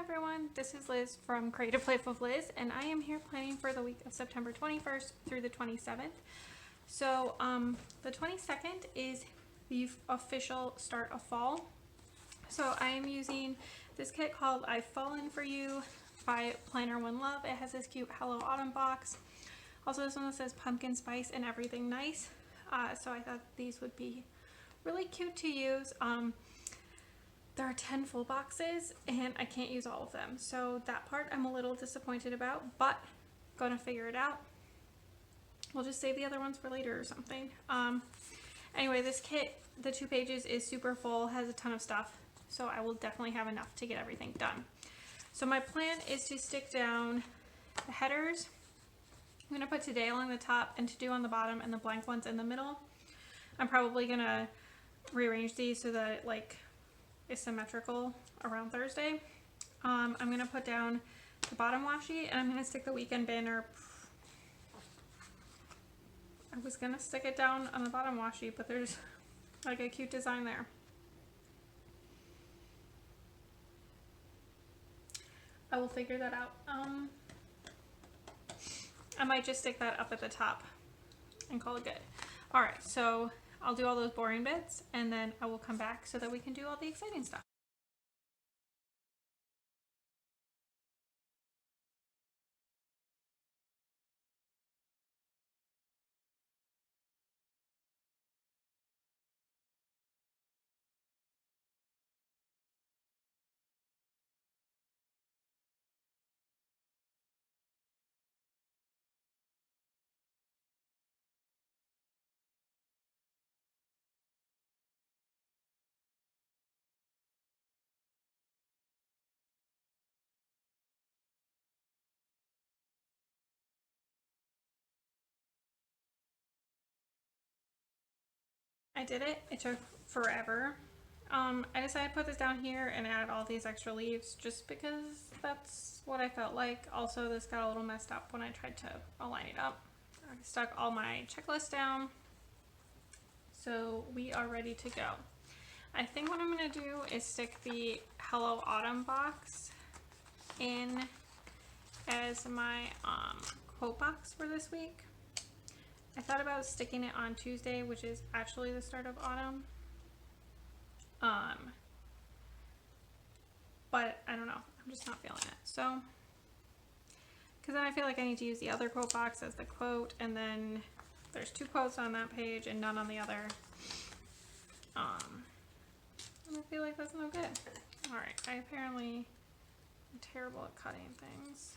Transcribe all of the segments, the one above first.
everyone, this is Liz from Creative Life of Liz, and I am here planning for the week of September 21st through the 27th. So the 22nd is the official start of fall. So I am using this kit called I've Fallen For You by Planner One Love. It has this cute Hello Autumn box. Also this one that says pumpkin spice and everything nice. So I thought these would be really cute to use. There are 10 full boxes and I can't use all of them. So that part I'm a little disappointed about, but gonna figure it out. We'll just save the other ones for later or something. Anyway, this kit, the 2 pages is super full, has a ton of stuff. So I will definitely have enough to get everything done. So my plan is to stick down the headers. I'm gonna put today along the top and to do on the bottom and the blank ones in the middle. I'm probably gonna rearrange these so that is symmetrical around Thursday. I'm gonna put down the bottom washi and I'm gonna stick the weekend banner. I was gonna stick it down on the bottom washi, but there's like a cute design there. I will figure that out. I might just stick that up at the top and call it good. All right, so I'll do all those boring bits and then I will come back so that we can do all the exciting stuff. I did it. It took forever. I decided to put this down here and add all these extra leaves just because that's what I felt like. Also, this got a little messed up when I tried to align it up. I stuck all my checklists down. So we are ready to go. I think what I'm going to do is stick the Hello Autumn box in as my quote box for this week. I thought about sticking it on Tuesday, which is actually the start of autumn. But I don't know. I'm just not feeling it. So, because then I feel like I need to use the other quote box as the quote, and then there's 2 quotes on that page and none on the other. And I feel like that's no good. All right. I apparently am terrible at cutting things,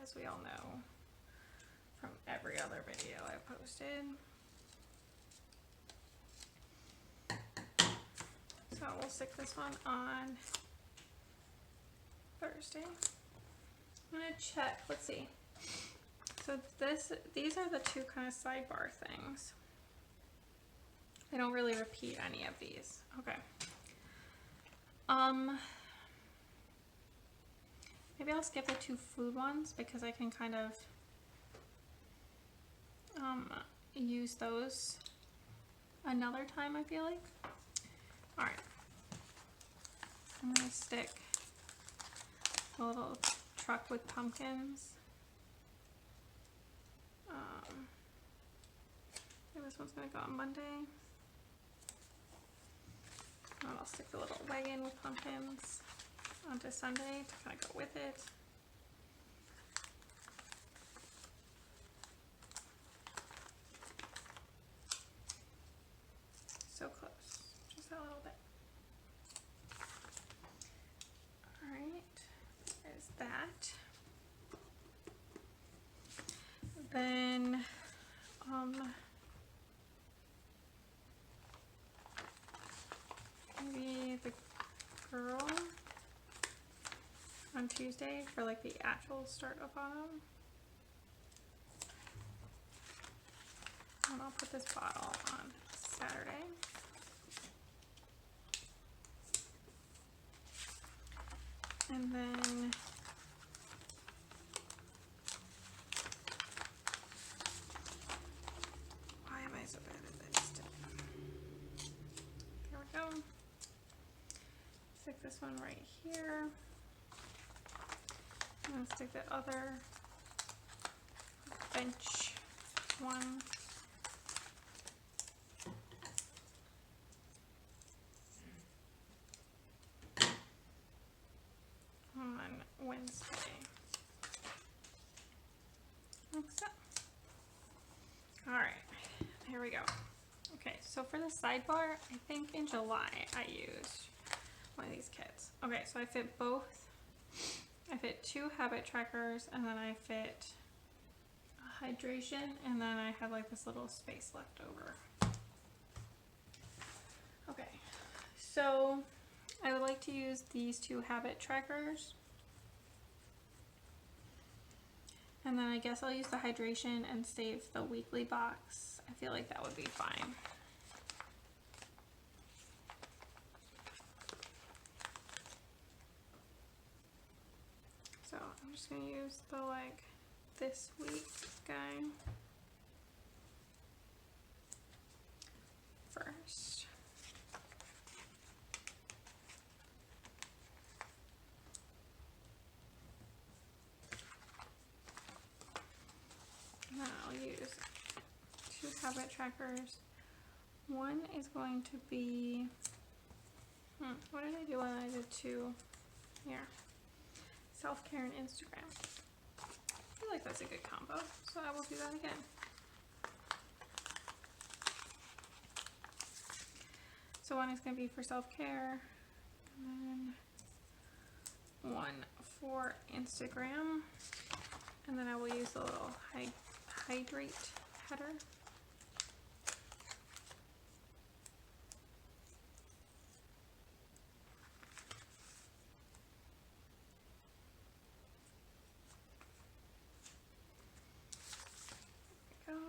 as we all know from every other video I posted. So we'll stick this one on Thursday. I'm gonna check, let's see. So these are the 2 kind of sidebar things. I don't really repeat any of these. Okay. Maybe I'll skip the 2 food ones because I can kind of use those another time, I feel like. All right, I'm gonna stick a little truck with pumpkins. This one's gonna go on Monday. And I'll stick the little wagon with pumpkins onto Sunday to kind of go with it. So close, just a little bit. All right, there's that. Then, maybe the girl on Tuesday for like the actual start of autumn. And I'll put this bottle on Saturday. And then why am I so bad at this? There we go. Stick this one right here. I'm gonna stick the other bench one. On Wednesday. Like so. Alright, here we go. Okay, so for the sidebar, I think in July I used one of these kits. Okay, so I fit both. I fit 2 habit trackers, and then I fit a hydration, and then I have like this little space left over. Okay, so I would like to use these 2 habit trackers. And then I guess I'll use the hydration and save the weekly box. I feel like that would be fine. So I'm just gonna use the like this week guy first. And then I'll use 2 habit trackers. One is going to be, what did I do when I did 2 here? Self-care and Instagram. I feel like that's a good combo, so I will do that again. So one is going to be for self-care, and then one for Instagram, and then I will use the little hydrate header. There we go.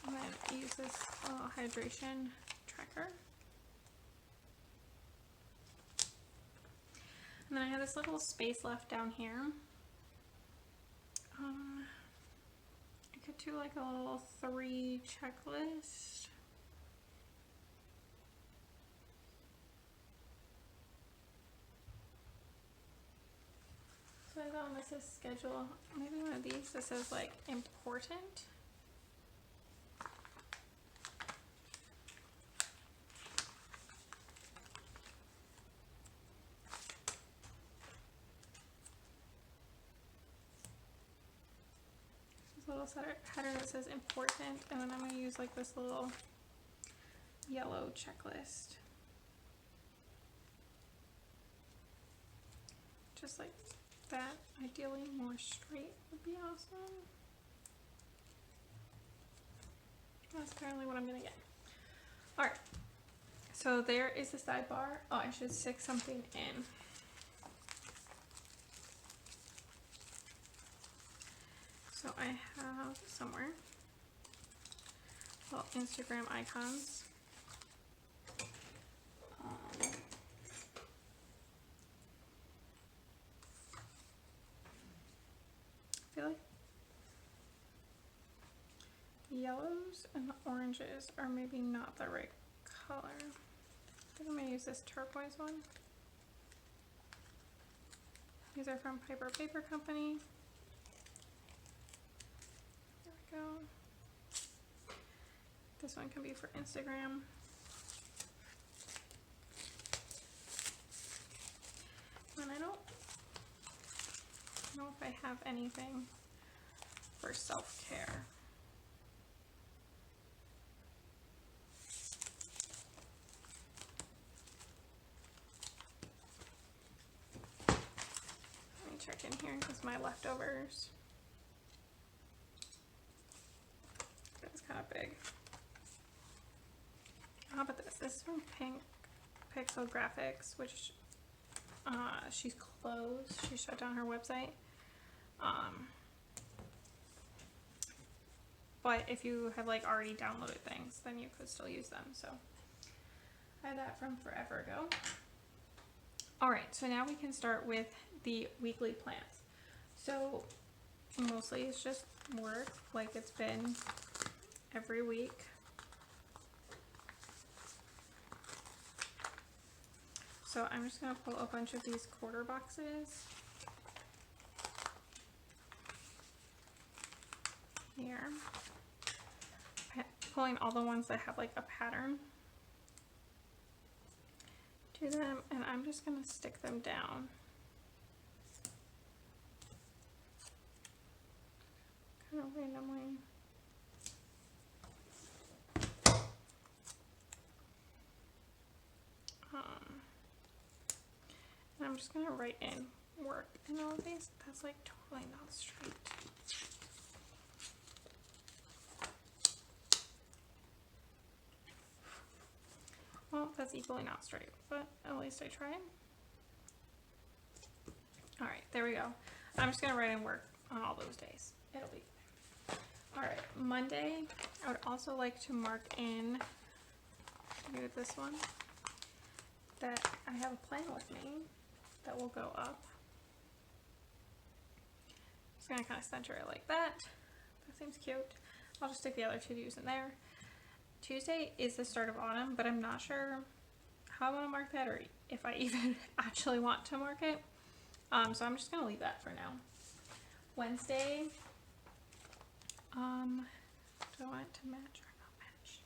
And then use this little hydration tracker. And then I have this little space left down here. I could do like a little 3 checklist. So I thought this says schedule. Maybe one of these that says like important. Little header that says important, and then I'm going to use like this little yellow checklist, just like that. Ideally more straight would be awesome. That's apparently what I'm going to get. Alright, so there is the sidebar. Oh, I should stick something in. So I have somewhere little Instagram icons. I feel like the yellows and the oranges are maybe not the right color. I think I'm going to use this turquoise one. These are from Piper Paper Company. Go. This one can be for Instagram. And I don't know if I have anything for self-care. Let me check in here because my leftovers. Kind of big. How about this? This is from Pink Pixel Graphics, which she's closed. She shut down her website. But if you have like already downloaded things, then you could still use them. So I have that from forever ago. Alright, so now we can start with the weekly plans. So mostly it's just work like it's been every week. So I'm just going to pull a bunch of these quarter boxes here. Pulling all the ones that have like a pattern to them, and I'm just going to stick them down. Kind of randomly. And I'm just going to write in work in all of these. That's like totally not straight. Well, that's equally not straight, but at least I tried. All right, there we go. I'm just gonna write in work on all those days. It'll be fine. All right, Monday, I would also like to mark in, maybe this one, that I have a plan with me that will go up. Just gonna kind of center it like that. That seems cute. I'll just stick the other to-dos in there. Tuesday is the start of autumn, but I'm not sure how I want to mark that or if I even actually want to mark it. So I'm just going to leave that for now. Wednesday, do I want it to match or not match?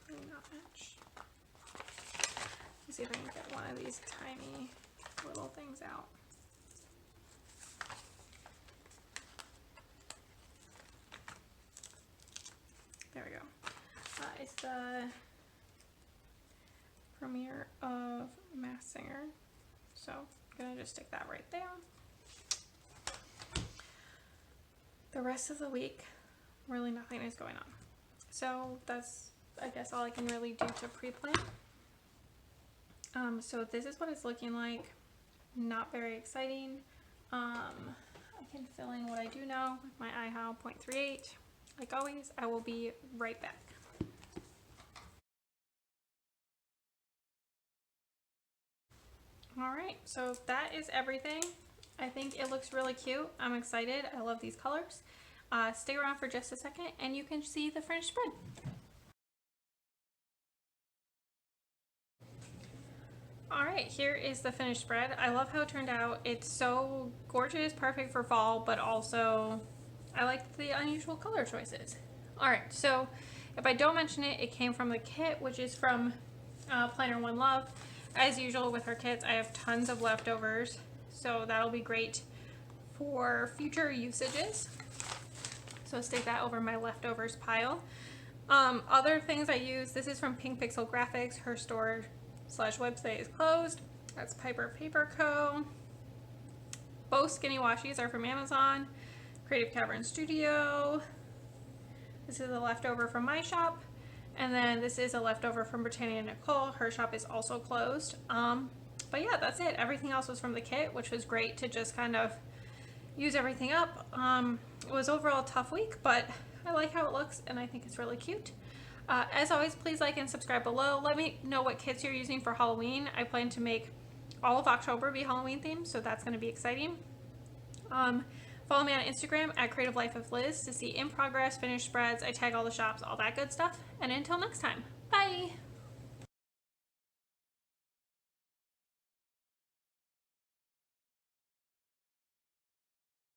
Maybe not match. Let's see if I can get one of these tiny little things out. There we go. It's the premiere of Masked Singer, so I'm gonna just stick that right there. The rest of the week, really nothing is going on, so that's, I guess, all I can really do to pre-plan. So this is what it's looking like. Not very exciting. I can fill in what I do know with my IHOW 0.38. Like always, I will be right back. All right, so that is everything. I think it looks really cute. I'm excited. I love these colors. Stay around for just a second and you can see the finished spread. All right, here is the finished spread. I love how it turned out. It's so gorgeous, perfect for fall, but also I like the unusual color choices. All right, so if I don't mention it, it came from the kit, which is from Planner One Love. As usual with her kits, I have tons of leftovers, so that'll be great for future usages. So stick that over my leftovers pile. Other things I use, this is from Pink Pixel Graphics. Her store/website is closed. That's Piper Paper Co. Both skinny washies are from Amazon. Creative Cavern Studio. This is a leftover from my shop. And then this is a leftover from Britannia Nicole. Her shop is also closed. But yeah, that's it. Everything else was from the kit, which was great to just kind of use everything up. It was overall a tough week, but I like how it looks and I think it's really cute. As always, please like and subscribe below. Let me know what kits you're using for Halloween. I plan to make all of October be Halloween themed, so that's going to be exciting. Follow me on Instagram at Creative Life of Liz to see in progress, finished spreads. I tag all the shops, all that good stuff. And until next time, bye!